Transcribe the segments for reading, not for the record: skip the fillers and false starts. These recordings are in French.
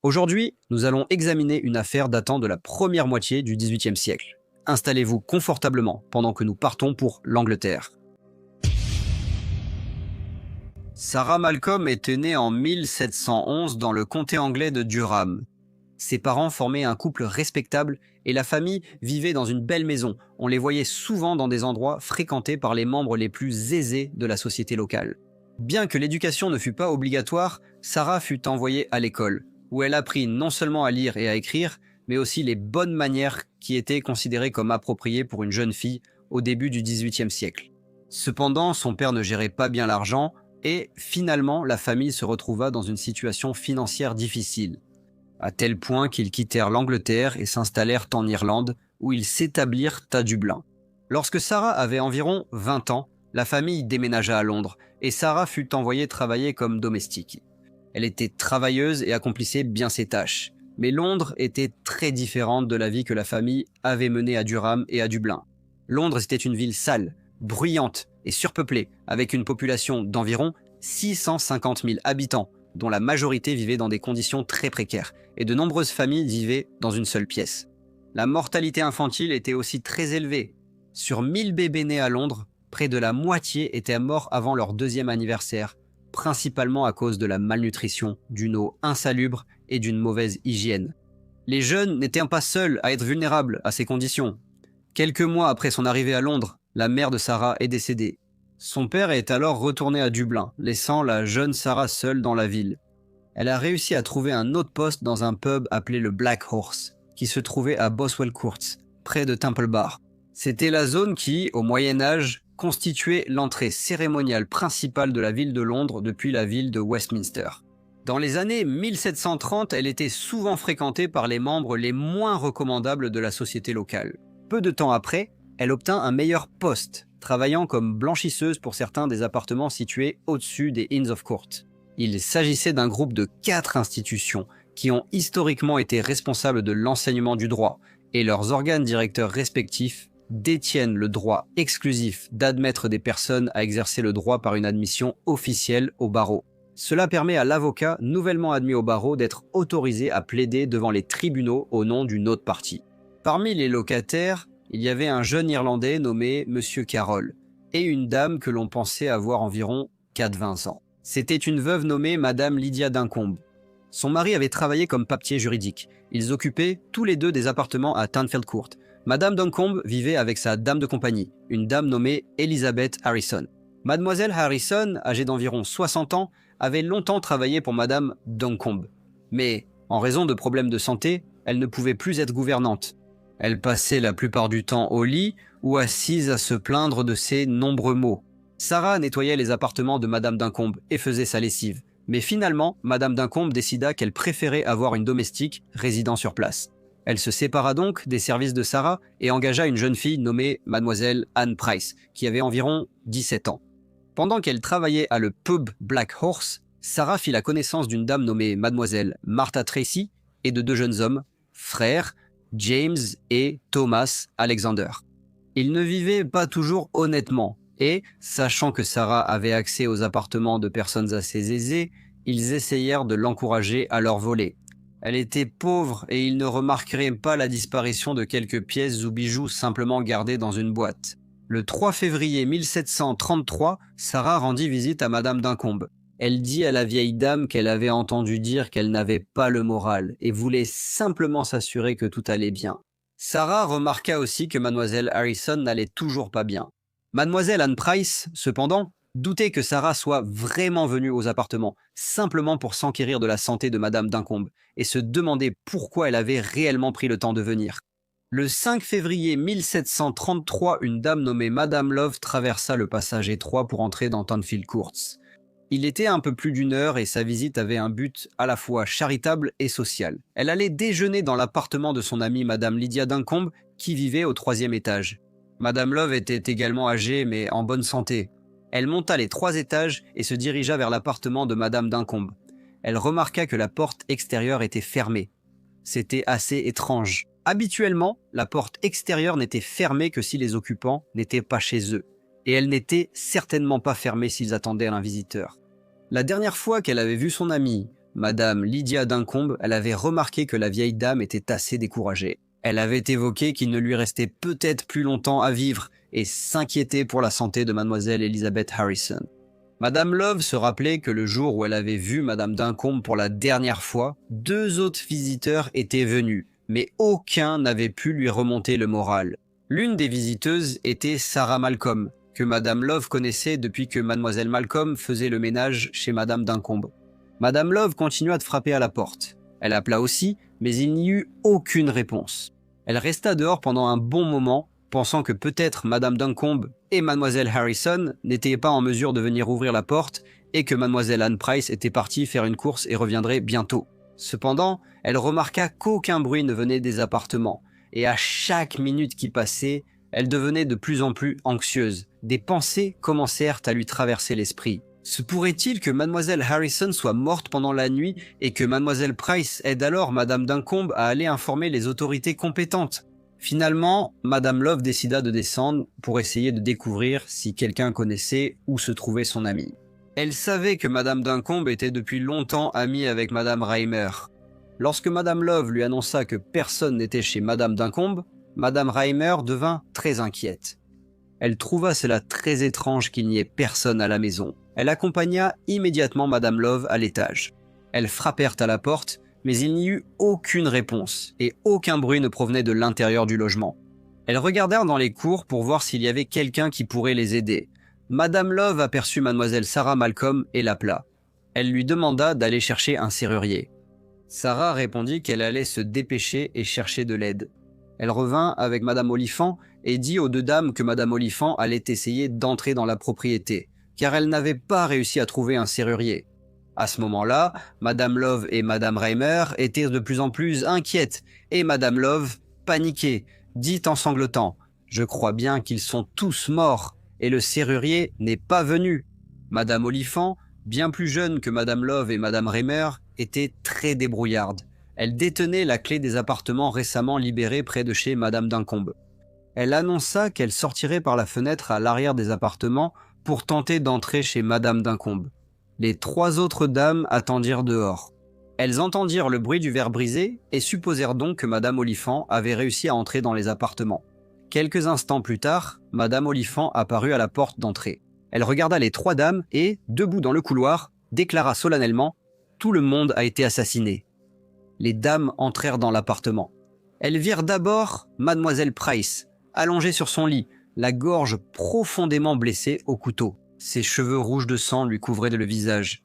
Aujourd'hui, nous allons examiner une affaire datant de la première moitié du XVIIIe siècle. Installez-vous confortablement pendant que nous partons pour l'Angleterre. Sarah Malcolm était née en 1711 dans le comté anglais de Durham. Ses parents formaient un couple respectable et la famille vivait dans une belle maison. On les voyait souvent dans des endroits fréquentés par les membres les plus aisés de la société locale. Bien que l'éducation ne fût pas obligatoire, Sarah fut envoyée à l'école, où elle apprit non seulement à lire et à écrire, mais aussi les bonnes manières qui étaient considérées comme appropriées pour une jeune fille au début du XVIIIe siècle. Cependant, son père ne gérait pas bien l'argent et finalement la famille se retrouva dans une situation financière difficile, à tel point qu'ils quittèrent l'Angleterre et s'installèrent en Irlande, où ils s'établirent à Dublin. Lorsque Sarah avait environ 20 ans, la famille déménagea à Londres et Sarah fut envoyée travailler comme domestique. Elle était travailleuse et accomplissait bien ses tâches. Mais Londres était très différente de la vie que la famille avait menée à Durham et à Dublin. Londres était une ville sale, bruyante et surpeuplée, avec une population d'environ 650 000 habitants, dont la majorité vivait dans des conditions très précaires, et de nombreuses familles vivaient dans une seule pièce. La mortalité infantile était aussi très élevée. Sur 1000 bébés nés à Londres, près de la moitié étaient morts avant leur 2e anniversaire, principalement à cause de la malnutrition, d'une eau insalubre et d'une mauvaise hygiène. Les jeunes n'étaient pas seuls à être vulnérables à ces conditions. Quelques mois après son arrivée à Londres, la mère de Sarah est décédée. Son père est alors retourné à Dublin, laissant la jeune Sarah seule dans la ville. Elle a réussi à trouver un autre poste dans un pub appelé le Black Horse, qui se trouvait à Boswell Courts, près de Temple Bar. C'était la zone qui, au Moyen-Âge, constituait l'entrée cérémoniale principale de la ville de Londres depuis la ville de Westminster. Dans les années 1730, elle était souvent fréquentée par les membres les moins recommandables de la société locale. Peu de temps après, elle obtint un meilleur poste, travaillant comme blanchisseuse pour certains des appartements situés au-dessus des Inns of Court. Il s'agissait d'un groupe de 4 institutions qui ont historiquement été responsables de l'enseignement du droit, et leurs organes directeurs respectifs détiennent le droit exclusif d'admettre des personnes à exercer le droit par une admission officielle au barreau. Cela permet à l'avocat nouvellement admis au barreau d'être autorisé à plaider devant les tribunaux au nom d'une autre partie. Parmi les locataires, il y avait un jeune Irlandais nommé Monsieur Carroll et une dame que l'on pensait avoir environ 4-20 ans. C'était une veuve nommée Madame Lydia Duncombe. Son mari avait travaillé comme papetier juridique. Ils occupaient tous les deux des appartements à Townfield Court. Madame Duncombe vivait avec sa dame de compagnie, une dame nommée Elizabeth Harrison. Mademoiselle Harrison, âgée d'environ 60 ans, avait longtemps travaillé pour Madame Duncombe. Mais, en raison de problèmes de santé, elle ne pouvait plus être gouvernante. Elle passait la plupart du temps au lit ou assise à se plaindre de ses nombreux maux. Sarah nettoyait les appartements de Madame Duncombe et faisait sa lessive. Mais finalement, Madame Duncombe décida qu'elle préférait avoir une domestique résidant sur place. Elle se sépara donc des services de Sarah et engagea une jeune fille nommée Mademoiselle Anne Price, qui avait environ 17 ans. Pendant qu'elle travaillait à le pub Black Horse, Sarah fit la connaissance d'une dame nommée Mademoiselle Martha Tracy et de 2 jeunes hommes, frères, James et Thomas Alexander. Ils ne vivaient pas toujours honnêtement et, sachant que Sarah avait accès aux appartements de personnes assez aisées, ils essayèrent de l'encourager à leur voler. Elle était pauvre et ils ne remarqueraient pas la disparition de quelques pièces ou bijoux simplement gardés dans une boîte. Le 3 février 1733, Sarah rendit visite à Madame Duncombe. Elle dit à la vieille dame qu'elle avait entendu dire qu'elle n'avait pas le moral et voulait simplement s'assurer que tout allait bien. Sarah remarqua aussi que Mademoiselle Harrison n'allait toujours pas bien. Mademoiselle Anne Price, cependant, doutait que Sarah soit vraiment venue aux appartements, simplement pour s'enquérir de la santé de Madame Duncombe, et se demandait pourquoi elle avait réellement pris le temps de venir. Le 5 février 1733, une dame nommée Madame Love traversa le passage étroit pour entrer dans Townfield Courts. Il était un peu plus d'1 heure et sa visite avait un but à la fois charitable et social. Elle allait déjeuner dans l'appartement de son amie Madame Lydia Duncombe, qui vivait au 3e étage. Madame Love était également âgée mais en bonne santé. Elle monta les 3 étages et se dirigea vers l'appartement de Madame Duncombe. Elle remarqua que la porte extérieure était fermée. C'était assez étrange. Habituellement, la porte extérieure n'était fermée que si les occupants n'étaient pas chez eux. Et elle n'était certainement pas fermée s'ils attendaient un visiteur. La dernière fois qu'elle avait vu son amie, Madame Lydia Duncombe, elle avait remarqué que la vieille dame était assez découragée. Elle avait évoqué qu'il ne lui restait peut-être plus longtemps à vivre et s'inquiétait pour la santé de mademoiselle Elizabeth Harrison. Madame Love se rappelait que le jour où elle avait vu Madame Duncombe pour la dernière fois, 2 autres visiteurs étaient venus, mais aucun n'avait pu lui remonter le moral. L'une des visiteuses était Sarah Malcolm, que Madame Love connaissait depuis que Mademoiselle Malcolm faisait le ménage chez Madame Duncombe. Madame Love continua de frapper à la porte. Elle appela aussi, mais il n'y eut aucune réponse. Elle resta dehors pendant un bon moment, pensant que peut-être Madame Duncombe et Mademoiselle Harrison n'étaient pas en mesure de venir ouvrir la porte et que Mademoiselle Anne Price était partie faire une course et reviendrait bientôt. Cependant, elle remarqua qu'aucun bruit ne venait des appartements, et à chaque minute qui passait, elle devenait de plus en plus anxieuse. Des pensées commencèrent à lui traverser l'esprit. Se pourrait-il que Mademoiselle Harrison soit morte pendant la nuit et que Mademoiselle Price aide alors Madame Duncombe à aller informer les autorités compétentes? Finalement, Madame Love décida de descendre pour essayer de découvrir si quelqu'un connaissait où se trouvait son amie. Elle savait que Madame Duncombe était depuis longtemps amie avec Madame Reimer. Lorsque Madame Love lui annonça que personne n'était chez Madame Duncombe, Madame Reimer devint très inquiète. Elle trouva cela très étrange qu'il n'y ait personne à la maison. Elle accompagna immédiatement Madame Love à l'étage. Elles frappèrent à la porte, mais il n'y eut aucune réponse et aucun bruit ne provenait de l'intérieur du logement. Elles regardèrent dans les cours pour voir s'il y avait quelqu'un qui pourrait les aider. Madame Love aperçut Mademoiselle Sarah Malcolm et l'appela. Elle lui demanda d'aller chercher un serrurier. Sarah répondit qu'elle allait se dépêcher et chercher de l'aide. Elle revint avec Madame Oliphant et dit aux 2 dames que Madame Oliphant allait essayer d'entrer dans la propriété, car elle n'avait pas réussi à trouver un serrurier. À ce moment-là, Madame Love et Madame Reimer étaient de plus en plus inquiètes, et Madame Love paniquait, dit en sanglotant « Je crois bien qu'ils sont tous morts, et le serrurier n'est pas venu. » Madame Oliphant, bien plus jeune que Madame Love et Madame Reimer, était très débrouillarde. Elle détenait la clé des appartements récemment libérés près de chez Madame Duncombe. Elle annonça qu'elle sortirait par la fenêtre à l'arrière des appartements pour tenter d'entrer chez Madame Duncombe. Les 3 autres dames attendirent dehors. Elles entendirent le bruit du verre brisé et supposèrent donc que Madame Oliphant avait réussi à entrer dans les appartements. Quelques instants plus tard, Madame Oliphant apparut à la porte d'entrée. Elle regarda les 3 dames et, debout dans le couloir, déclara solennellement « Tout le monde a été assassiné ». Les dames entrèrent dans l'appartement. Elles virent d'abord Mademoiselle Price, allongée sur son lit, la gorge profondément blessée au couteau. Ses cheveux rouges de sang lui couvraient le visage.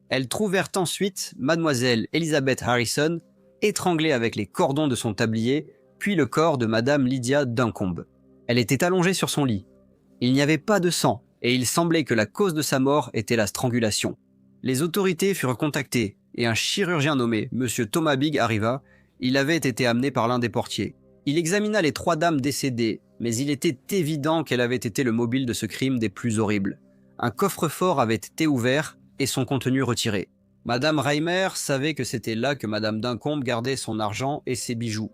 Elles trouvèrent ensuite Mademoiselle Elizabeth Harrison, étranglée avec les cordons de son tablier, puis le corps de Madame Lydia Duncombe. Elle était allongée sur son lit. Il n'y avait pas de sang, et il semblait que la cause de sa mort était la strangulation. Les autorités furent contactées, et un chirurgien nommé Monsieur Thomas Bigg arriva. Il avait été amené par l'un des portiers. Il examina les 3 dames décédées, mais il était évident qu'elles avaient été le mobile de ce crime des plus horribles. Un coffre-fort avait été ouvert et son contenu retiré. Madame Reimer savait que c'était là que Madame Duncombe gardait son argent et ses bijoux.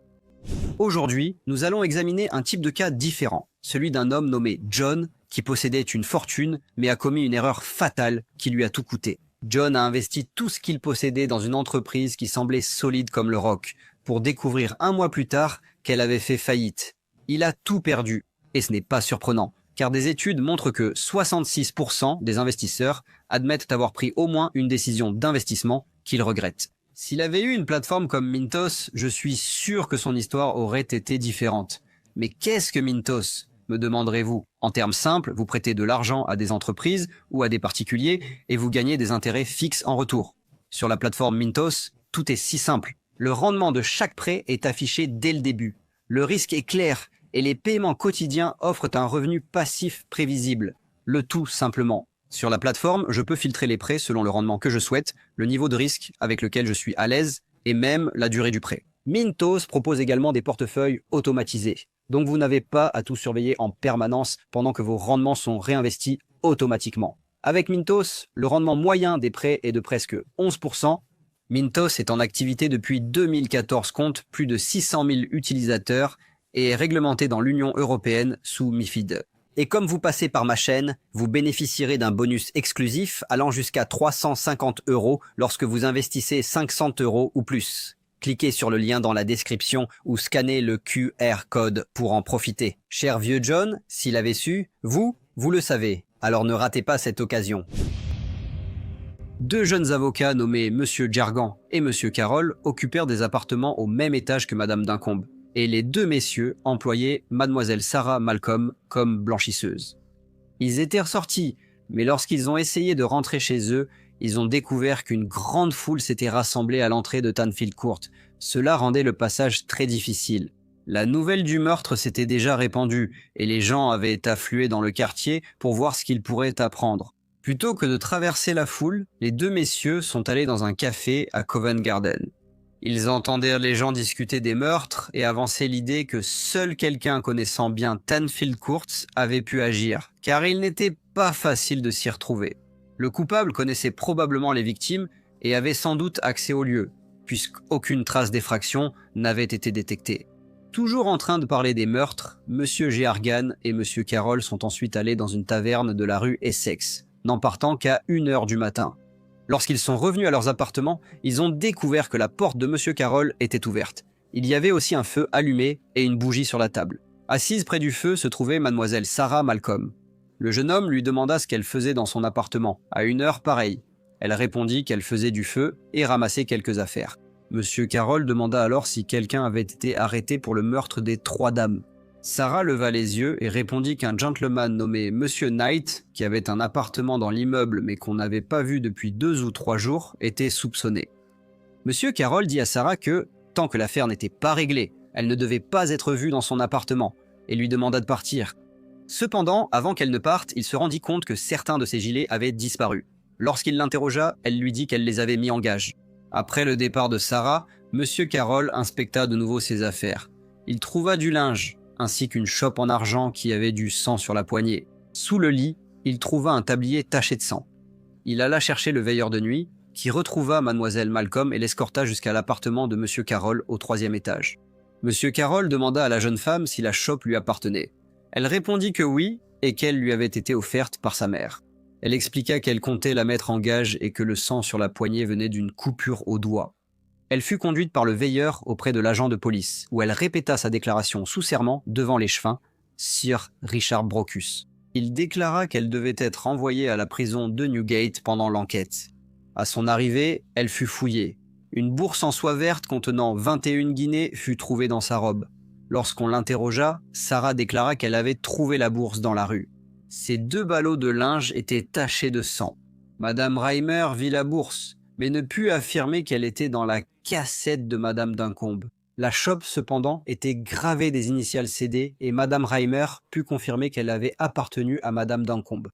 Aujourd'hui, nous allons examiner un type de cas différent, celui d'un homme nommé John qui possédait une fortune mais a commis une erreur fatale qui lui a tout coûté. John a investi tout ce qu'il possédait dans une entreprise qui semblait solide comme le roc, pour découvrir 1 mois plus tard qu'elle avait fait faillite. Il a tout perdu, et ce n'est pas surprenant, car des études montrent que 66% des investisseurs admettent avoir pris au moins une décision d'investissement qu'ils regrettent. S'il avait eu une plateforme comme Mintos, je suis sûr que son histoire aurait été différente. Mais qu'est-ce que Mintos ? Me demanderez-vous. En termes simples, vous prêtez de l'argent à des entreprises ou à des particuliers et vous gagnez des intérêts fixes en retour. Sur la plateforme Mintos, tout est si simple. Le rendement de chaque prêt est affiché dès le début. Le risque est clair et les paiements quotidiens offrent un revenu passif prévisible. Le tout simplement. Sur la plateforme, je peux filtrer les prêts selon le rendement que je souhaite, le niveau de risque avec lequel je suis à l'aise et même la durée du prêt. Mintos propose également des portefeuilles automatisés. Donc vous n'avez pas à tout surveiller en permanence pendant que vos rendements sont réinvestis automatiquement. Avec Mintos, le rendement moyen des prêts est de presque 11%. Mintos est en activité depuis 2014, compte plus de 600 000 utilisateurs et est réglementé dans l'Union européenne sous MiFID. Et comme vous passez par ma chaîne, vous bénéficierez d'un bonus exclusif allant jusqu'à 350 € lorsque vous investissez 500 € ou plus. Cliquez sur le lien dans la description ou scannez le QR code pour en profiter. Cher vieux John, s'il avait su, vous le savez, alors ne ratez pas cette occasion. Deux jeunes avocats nommés Monsieur Jargan et Monsieur Carroll occupèrent des appartements au même étage que Madame Duncombe, et les deux messieurs employaient Mademoiselle Sarah Malcolm comme blanchisseuse. Ils étaient ressortis, mais lorsqu'ils ont essayé de rentrer chez eux, ils ont découvert qu'une grande foule s'était rassemblée à l'entrée de Tanfield Court. Cela rendait le passage très difficile. La nouvelle du meurtre s'était déjà répandue, et les gens avaient afflué dans le quartier pour voir ce qu'ils pourraient apprendre. Plutôt que de traverser la foule, les deux messieurs sont allés dans un café à Covent Garden. Ils entendirent les gens discuter des meurtres et avancer l'idée que seul quelqu'un connaissant bien Tanfield Court avait pu agir, car il n'était pas facile de s'y retrouver. Le coupable connaissait probablement les victimes et avait sans doute accès au lieu, puisqu'aucune trace d'effraction n'avait été détectée. Toujours en train de parler des meurtres, Monsieur Jargan et Monsieur Carroll sont ensuite allés dans une taverne de la rue Essex, n'en partant qu'à 1h du matin. Lorsqu'ils sont revenus à leurs appartements, ils ont découvert que la porte de Monsieur Carroll était ouverte. Il y avait aussi un feu allumé et une bougie sur la table. Assise près du feu se trouvait Mademoiselle Sarah Malcolm. Le jeune homme lui demanda ce qu'elle faisait dans son appartement, à une heure pareille. Elle répondit qu'elle faisait du feu et ramassait quelques affaires. Monsieur Carroll demanda alors si quelqu'un avait été arrêté pour le meurtre des 3 dames. Sarah leva les yeux et répondit qu'un gentleman nommé Monsieur Knight, qui avait un appartement dans l'immeuble mais qu'on n'avait pas vu depuis 2 ou 3 jours, était soupçonné. Monsieur Carroll dit à Sarah que, tant que l'affaire n'était pas réglée, elle ne devait pas être vue dans son appartement, et lui demanda de partir. Cependant, avant qu'elle ne parte, il se rendit compte que certains de ses gilets avaient disparu. Lorsqu'il l'interrogea, elle lui dit qu'elle les avait mis en gage. Après le départ de Sarah, Monsieur Carroll inspecta de nouveau ses affaires. Il trouva du linge, ainsi qu'une chope en argent qui avait du sang sur la poignée. Sous le lit, il trouva un tablier taché de sang. Il alla chercher le veilleur de nuit, qui retrouva Mademoiselle Malcolm et l'escorta jusqu'à l'appartement de Monsieur Carroll au 3e étage. Monsieur Carroll demanda à la jeune femme si la chope lui appartenait. Elle répondit que oui, et qu'elle lui avait été offerte par sa mère. Elle expliqua qu'elle comptait la mettre en gage et que le sang sur la poignée venait d'une coupure au doigt. Elle fut conduite par le veilleur auprès de l'agent de police, où elle répéta sa déclaration sous serment devant l'échevin, Sir Richard Brocus. Il déclara qu'elle devait être envoyée à la prison de Newgate pendant l'enquête. À son arrivée, elle fut fouillée. Une bourse en soie verte contenant 21 guinées fut trouvée dans sa robe. Lorsqu'on l'interrogea, Sarah déclara qu'elle avait trouvé la bourse dans la rue. Ses 2 ballots de linge étaient tachés de sang. Madame Reimer vit la bourse, mais ne put affirmer qu'elle était dans la cassette de Madame Duncombe. La chope, cependant, était gravée des initiales CD et Madame Reimer put confirmer qu'elle avait appartenu à Madame Duncombe.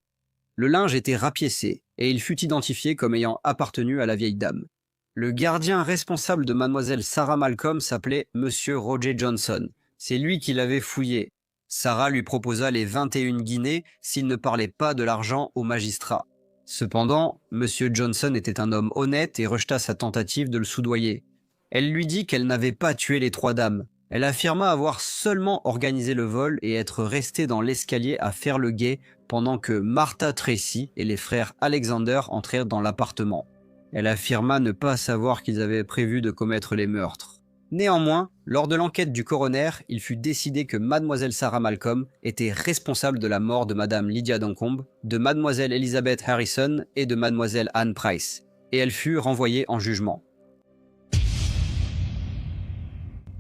Le linge était rapiécé et il fut identifié comme ayant appartenu à la vieille dame. Le gardien responsable de Mademoiselle Sarah Malcolm s'appelait Monsieur Roger Johnson. C'est lui qui l'avait fouillé. Sarah lui proposa les 21 guinées s'il ne parlait pas de l'argent au magistrat. Cependant, Monsieur Johnson était un homme honnête et rejeta sa tentative de le soudoyer. Elle lui dit qu'elle n'avait pas tué les 3 dames. Elle affirma avoir seulement organisé le vol et être restée dans l'escalier à faire le guet pendant que Martha Tracy et les frères Alexander entrèrent dans l'appartement. Elle affirma ne pas savoir qu'ils avaient prévu de commettre les meurtres. Néanmoins, lors de l'enquête du coroner, il fut décidé que Mademoiselle Sarah Malcolm était responsable de la mort de Madame Lydia Duncombe, de Mademoiselle Elizabeth Harrison et de Mademoiselle Anne Price, et elle fut renvoyée en jugement.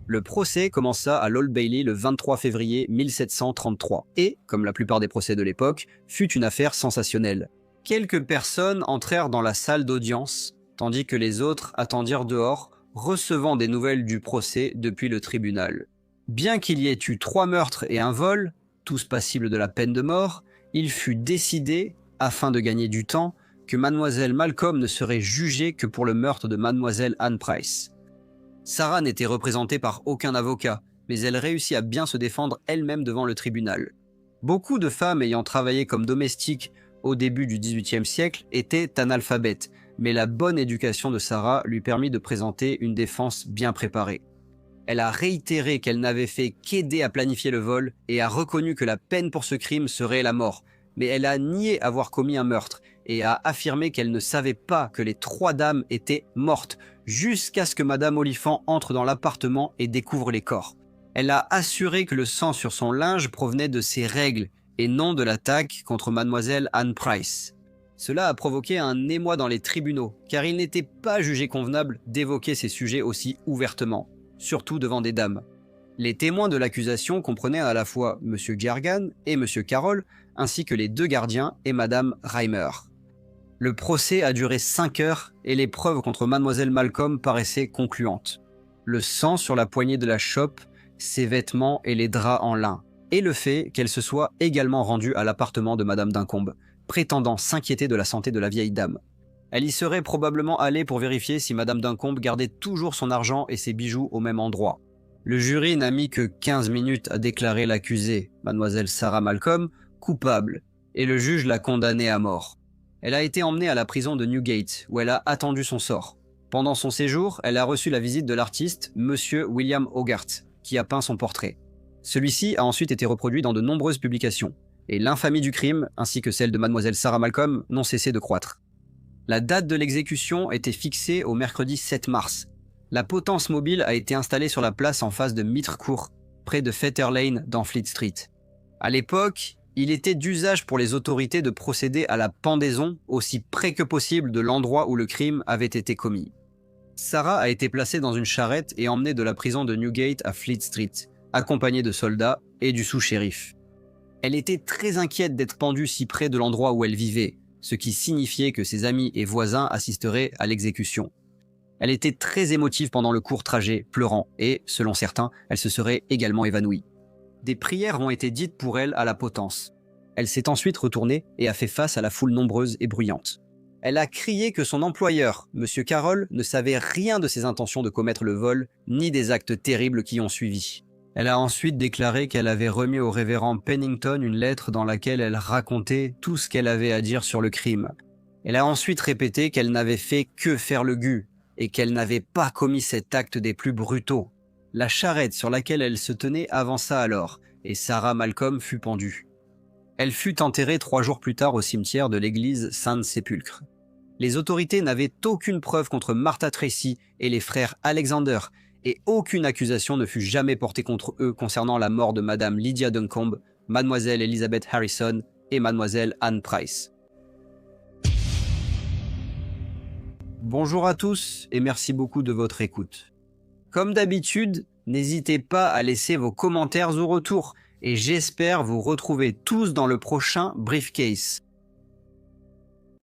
Le procès commença à l'Old Bailey le 23 février 1733 et, comme la plupart des procès de l'époque, fut une affaire sensationnelle. Quelques personnes entrèrent dans la salle d'audience, tandis que les autres attendirent dehors, recevant des nouvelles du procès depuis le tribunal. Bien qu'il y ait eu 3 meurtres et un vol, tous passibles de la peine de mort, il fut décidé, afin de gagner du temps, que Mademoiselle Malcolm ne serait jugée que pour le meurtre de Mademoiselle Anne Price. Sarah n'était représentée par aucun avocat, mais elle réussit à bien se défendre elle-même devant le tribunal. Beaucoup de femmes ayant travaillé comme domestiques au début du XVIIIe siècle étaient analphabètes, mais la bonne éducation de Sarah lui permit de présenter une défense bien préparée. Elle a réitéré qu'elle n'avait fait qu'aider à planifier le vol et a reconnu que la peine pour ce crime serait la mort. Mais elle a nié avoir commis un meurtre et a affirmé qu'elle ne savait pas que les 3 dames étaient mortes jusqu'à ce que Madame Oliphant entre dans l'appartement et découvre les corps. Elle a assuré que le sang sur son linge provenait de ses règles et non de l'attaque contre Mademoiselle Anne Price. Cela a provoqué un émoi dans les tribunaux, car il n'était pas jugé convenable d'évoquer ces sujets aussi ouvertement, surtout devant des dames. Les témoins de l'accusation comprenaient à la fois M. Gergan et M. Carroll, ainsi que les 2 gardiens et Mme Reimer. Le procès a duré 5 heures et les preuves contre Mademoiselle Malcolm paraissaient concluantes. Le sang sur la poignée de la chope, ses vêtements et les draps en lin, et le fait qu'elle se soit également rendue à l'appartement de Madame Duncombe, prétendant s'inquiéter de la santé de la vieille dame. Elle y serait probablement allée pour vérifier si Madame Duncombe gardait toujours son argent et ses bijoux au même endroit. Le jury n'a mis que 15 minutes à déclarer l'accusée, Mademoiselle Sarah Malcolm, coupable, et le juge l'a condamnée à mort. Elle a été emmenée à la prison de Newgate, où elle a attendu son sort. Pendant son séjour, elle a reçu la visite de l'artiste Monsieur William Hogarth, qui a peint son portrait. Celui-ci a ensuite été reproduit dans de nombreuses publications, et l'infamie du crime, ainsi que celle de Mademoiselle Sarah Malcolm, n'ont cessé de croître. La date de l'exécution était fixée au mercredi 7 mars. La potence mobile a été installée sur la place en face de Mitre Court, près de Fetter Lane dans Fleet Street. À l'époque, il était d'usage pour les autorités de procéder à la pendaison aussi près que possible de l'endroit où le crime avait été commis. Sarah a été placée dans une charrette et emmenée de la prison de Newgate à Fleet Street, accompagnée de soldats et du sous-shérif. Elle était très inquiète d'être pendue si près de l'endroit où elle vivait, ce qui signifiait que ses amis et voisins assisteraient à l'exécution. Elle était très émotive pendant le court trajet, pleurant, et, selon certains, elle se serait également évanouie. Des prières ont été dites pour elle à la potence. Elle s'est ensuite retournée et a fait face à la foule nombreuse et bruyante. Elle a crié que son employeur, M. Carroll, ne savait rien de ses intentions de commettre le vol, ni des actes terribles qui ont suivi. Elle a ensuite déclaré qu'elle avait remis au révérend Pennington une lettre dans laquelle elle racontait tout ce qu'elle avait à dire sur le crime. Elle a ensuite répété qu'elle n'avait fait que faire le gu, et qu'elle n'avait pas commis cet acte des plus brutaux. La charrette sur laquelle elle se tenait avança alors, et Sarah Malcolm fut pendue. Elle fut enterrée 3 jours plus tard au cimetière de l'église Saint-Sépulcre. Les autorités n'avaient aucune preuve contre Martha Tracy et les frères Alexander, et aucune accusation ne fut jamais portée contre eux concernant la mort de Madame Lydia Duncombe, Mademoiselle Elizabeth Harrison et Mademoiselle Anne Price. Bonjour à tous et merci beaucoup de votre écoute. Comme d'habitude, n'hésitez pas à laisser vos commentaires au retour et j'espère vous retrouver tous dans le prochain Briefcase.